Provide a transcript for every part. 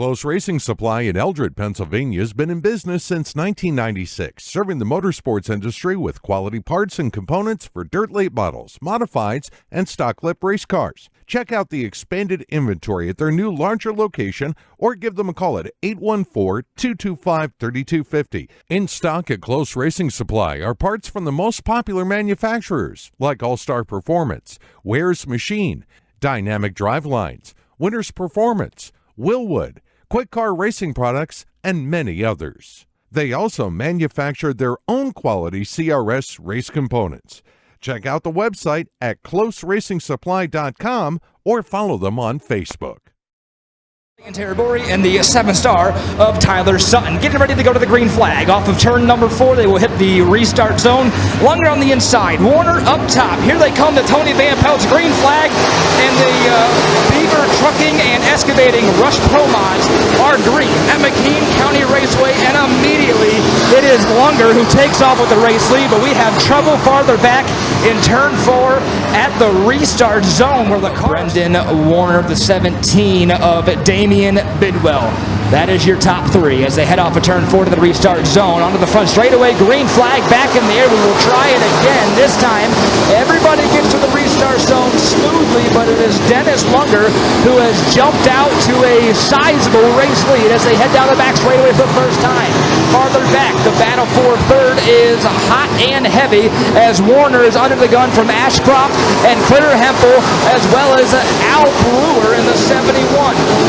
Close Racing Supply in Eldred, Pennsylvania has been in business since 1996, serving the motorsports industry with quality parts and components for dirt late models, modifieds, and stock lip race cars. Check out the expanded inventory at their new larger location or give them a call at 814-225-3250. In stock at Close Racing Supply are parts from the most popular manufacturers like All-Star Performance, Ware's Machine, Dynamic Drivelines, Winter's Performance, Willwood, Quick Car Racing Products, and many others. They also manufacture their own quality CRS race components. Check out the website at closeracingsupply.com or follow them on Facebook. Territory and the 7-star of Tyler Sutton getting ready to go to the green flag off of turn number 4. They will hit the restart zone. Lunger on the inside, Warner up top. Here they come to Tony Van Pelt's green flag, and the Beaver Trucking and Excavating Rush Pro Mods are green at McKean County Raceway, and immediately it is Lunger who takes off with the race lead, but we have trouble farther back in turn 4 at the restart zone where the car Brendan Warner, the 17 of Damian Bidwell. That is your top 3 as they head off of turn 4 to the restart zone. Onto the front straightaway, green flag back in the air. We will try it again. This time, everybody gets to the restart zone smoothly, but it is Dennis Lunger who has jumped out to a sizable race lead as they head down the back straightaway for the first time. Farther back, the battle for third is hot and heavy as Warner is under the gun from Ashcroft and Critter Hempel, as well as Al Brewer in the 71.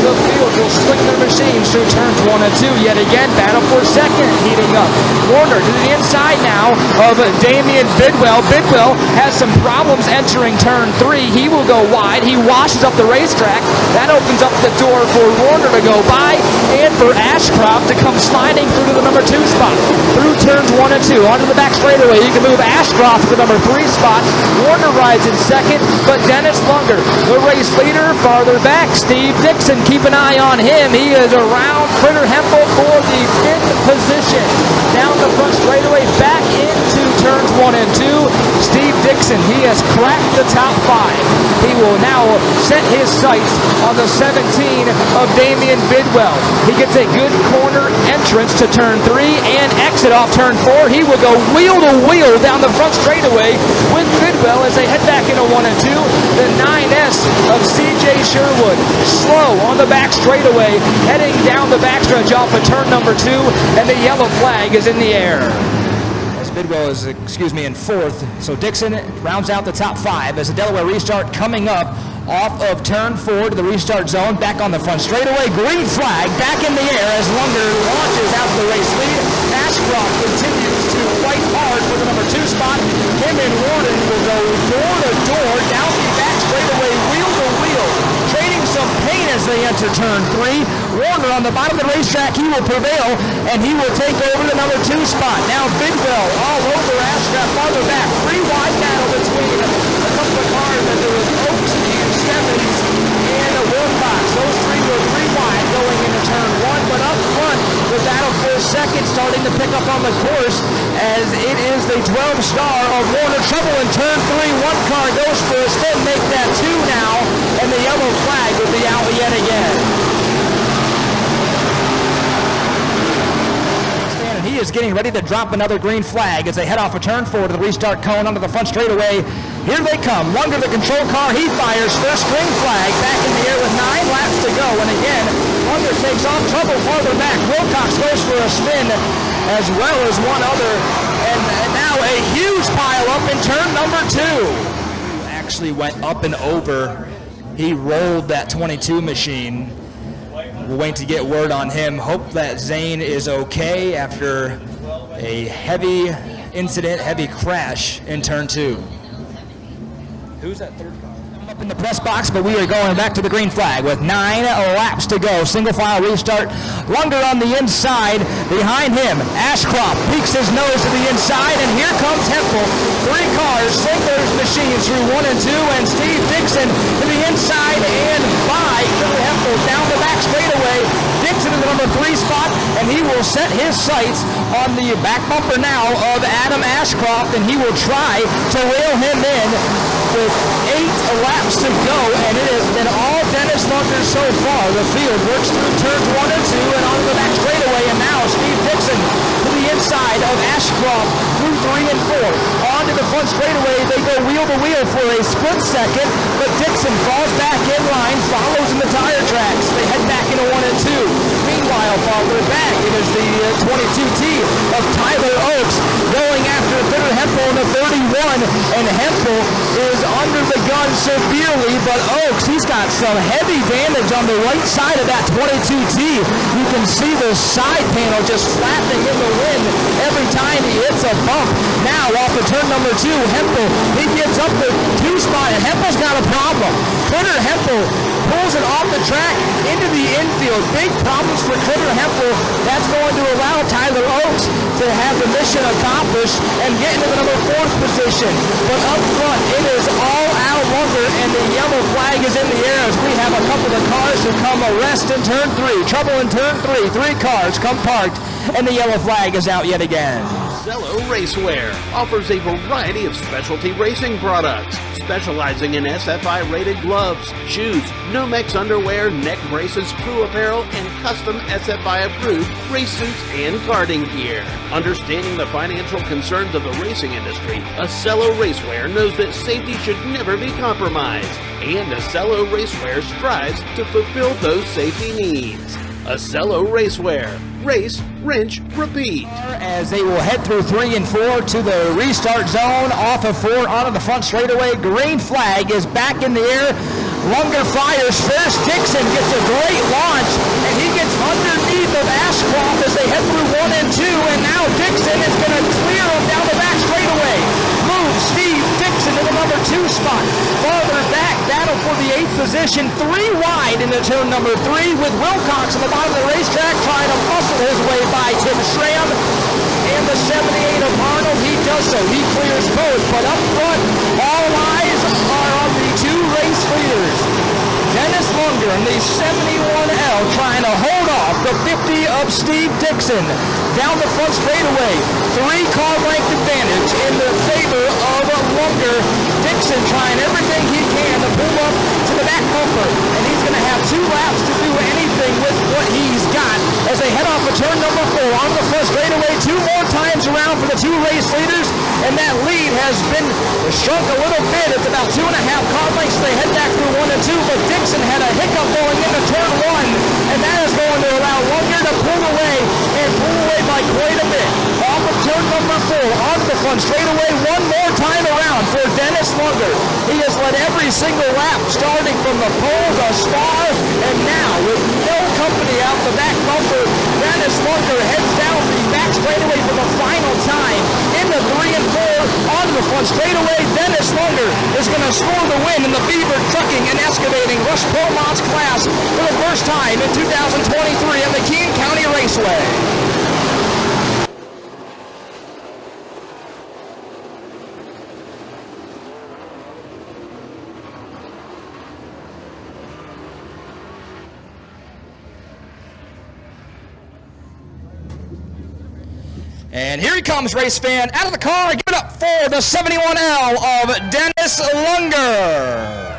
The field will swing their machines through turns 1 and 2. Yet again, battle for second heating up. Warner to the inside now of Damian Bidwell. Bidwell has some problems entering turn 3. He will go wide. He washes up the racetrack. That opens up the door for Warner to go by and for Ashcroft to come sliding through to the number 2 spot. Through turns 1 and 2. Onto the back straightaway. You can move Ashcroft to the number 3 spot. Warner rides in second, but Dennis Lunger, the race leader, farther back. Steve Dixon, keep an eye on him. He is around Critter Hempel for the 5th position. Down the front straightaway, back into turns 1 and 2. Steve Dixon, he has cracked the top 5. He will now set his sights on the 17 of Damian Bidwell. He gets a good corner entrance to turn 3 and exit off turn 4. He will go wheel to wheel down the front straightaway with Bidwell as they head back into 1 and 2. The 9S of CJ Sherwood slow on the back straightaway, heading down the backstretch off of turn number 2, and the yellow flag is in the air. As Bidwell is, in 4th, so Dixon rounds out the top 5 as the Delaware restart coming up off of turn 4 to the restart zone, back on the front straightaway, green flag back in the air as Lunger launches out to the race lead. Ashcroft continues to fight hard for the number 2 spot. Him and Warden will go door to door down the back straightaway, wheel to wheel, trading some pain as they enter turn 3. Warner on the bottom of the racetrack, he will prevail, and he will take over the number 2 spot. Now Bidwell all over Ashcroft, farther back, 3 wide battle between a couple of cars as there was Oaks and Stevens and Wilcox. Those 3 were 3 wide going into turn 1, but up front, the battle for second starting to pick up on the course as it is the 12-star of Warner. Trouble in turn 3, 1 car goes for a spin, make that 2 now, and the yellow flag will be out yet again. He is getting ready to drop another green flag as they head off a turn 4 to the restart cone onto the front straightaway. Here they come. Lunger, the control car, he fires first green flag back in the air with 9 laps to go. And again, Lunger takes off, trouble farther back. Wilcox goes for a spin as well as one other. And now a huge pile up in turn number 2. Actually went up and over. He rolled that 22 machine. We'll wait to get word on him. Hope that Zane is okay after a heavy incident, heavy crash in turn 2. Who's that third car? Up in the press box, but we are going back to the green flag with 9 laps to go. Single file restart. Lunger on the inside. Behind him, Ashcroft peeks his nose to the inside, and here comes Hempel. 3 cars sink their machines through 1 and 2, and Steve Dixon to the inside and by Critter Hempel down the back straightaway. Dixon in the number 3 spot, and he will set his sights on the back bumper now of Adam Ashcroft, and he will try to reel him in with 8 laps to go, and it has been all Dennis Dennis Lunger so far. The field works through turns 1 and 2 and onto the back straightaway, and now Steve Dixon to the inside of Ashcroft through 3 and 4. Onto the front straightaway, they go wheel to wheel for a split second, but Dixon falls back in line, follows in the tire tracks. They head back into 1 and 2. Meanwhile, farther back, it is the 22T of Tyler Oakes going after Critter Hempel in the 31, and Hempel is under the gun severely, but Oakes, he's got some heavy damage on the right side of that 22T. You can see the side panel just flapping in the wind every time he hits a bump. Now, off of turn number 2, Hempel, he gets up the 2 spot, and Hempel's got a problem. Critter Hempel pulls it off the track into the infield. Big problems for Critter Hempel. That's going to allow Tyler Oakes to have the mission accomplished and get into the number 4th position. But up front, it is all out Lunger, and the yellow flag is in the air as we have a couple of cars who come arrest in turn 3. Trouble in turn 3. 3 cars come parked, and the yellow flag is out yet again. Cello Racewear offers a variety of specialty racing products, specializing in SFI-rated gloves, shoes, Nomex underwear, neck braces, crew apparel, and custom SFI-approved race suits and karting gear. Understanding the financial concerns of the racing industry, Cello Racewear knows that safety should never be compromised, and Cello Racewear strives to fulfill those safety needs. Cello Racewear. Race, wrench, repeat. As they will head through 3 and 4 to the restart zone, off of 4 onto the front straightaway. Green flag is back in the air. Lunger fires first. Dixon gets a great launch, and he gets underneath of Ashcroft as they head through 1 and 2, and now Dixon is going to clear him down the back straightaway. Move Steve Dixon to the number 2 spot. Farther back, battle for the 8th position, 3 wide into turn number 3, with Wilcox on the bottom of the racetrack trying to muscle his way by Tim Schramm. And the 78 of Arnold, he does so. He clears both, but up front, all eyes are on the 2 race leaders. Dennis Lunger in the 71L trying to hold off the 50 of Steve Dixon. Down the front straightaway, 3-car length advantage in the favor of Lunger. Dixon trying everything he can to pull up to the back bumper, and he's going to have 2 laps to do anything with what he's got as they head off of turn number 4 on the first straightaway. 2 more times around for the 2 race leaders, and that lead has been shrunk a little bit. It's about 2.5 car lengths. They head back through 1 and 2, but Dixon had a hiccup going into turn 1, and that is going to allow Lunger to pull away by quite a bit. Off of turn number 4 onto the front straightaway. 1 more time around for Dennis Lunger. He has led every single lap, starting from the pole to star, and now with no company out the back bumper, Dennis Lunger heads down the back straightaway for the final time. Into 3 and 4 onto the front straightaway. Dennis Lunger is going to score the win in the Beaver Trucking and Excavating Rush Promots class for the first time in 2023 at McKean County Raceway. And here he comes, race fan, out of the car. Give it up for the 71L of Dennis Lunger.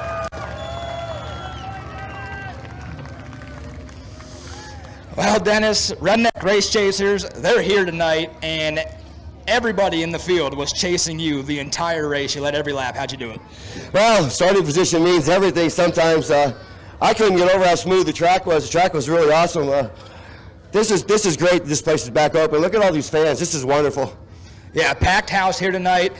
Well, Dennis, Redneck Race Chasers, they're here tonight, and everybody in the field was chasing you the entire race. You led every lap. How'd you do it? Well, starting position means everything. Sometimes I couldn't get over how smooth the track was. The track was really awesome. This is great. This place is back open. Look at all these fans. This is wonderful. Yeah, packed house here tonight.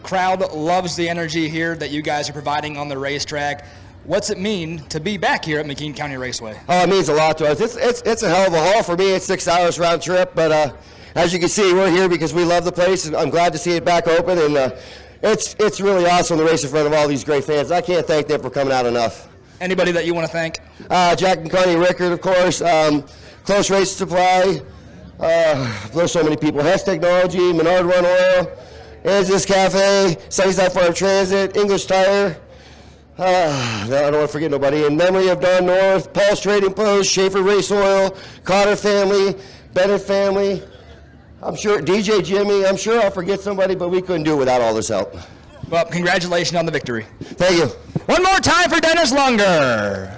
Crowd loves the energy here that you guys are providing on the racetrack. What's it mean to be back here at McKean County Raceway? Oh, it means a lot to us. It's a hell of a haul for me. It's 6 hours round trip, but as you can see, we're here because we love the place, and I'm glad to see it back open. And it's really awesome to race in front of all these great fans. I can't thank them for coming out enough. Anybody that you want to thank? Jack and Connie Rickard, of course. Close Race Supply, there's so many people. Hess Technology, Menard Run Oil, Angeles Cafe, Sunnyside Farm Transit, English Tire. I don't want to forget nobody. In memory of Don North, Paul's Trading Post, Schaefer Race Oil, Cotter family, Bennett family. I'm sure DJ Jimmy. I'm sure I'll forget somebody, but we couldn't do it without all this help. Well, congratulations on the victory. Thank you. One more time for Dennis Lunger.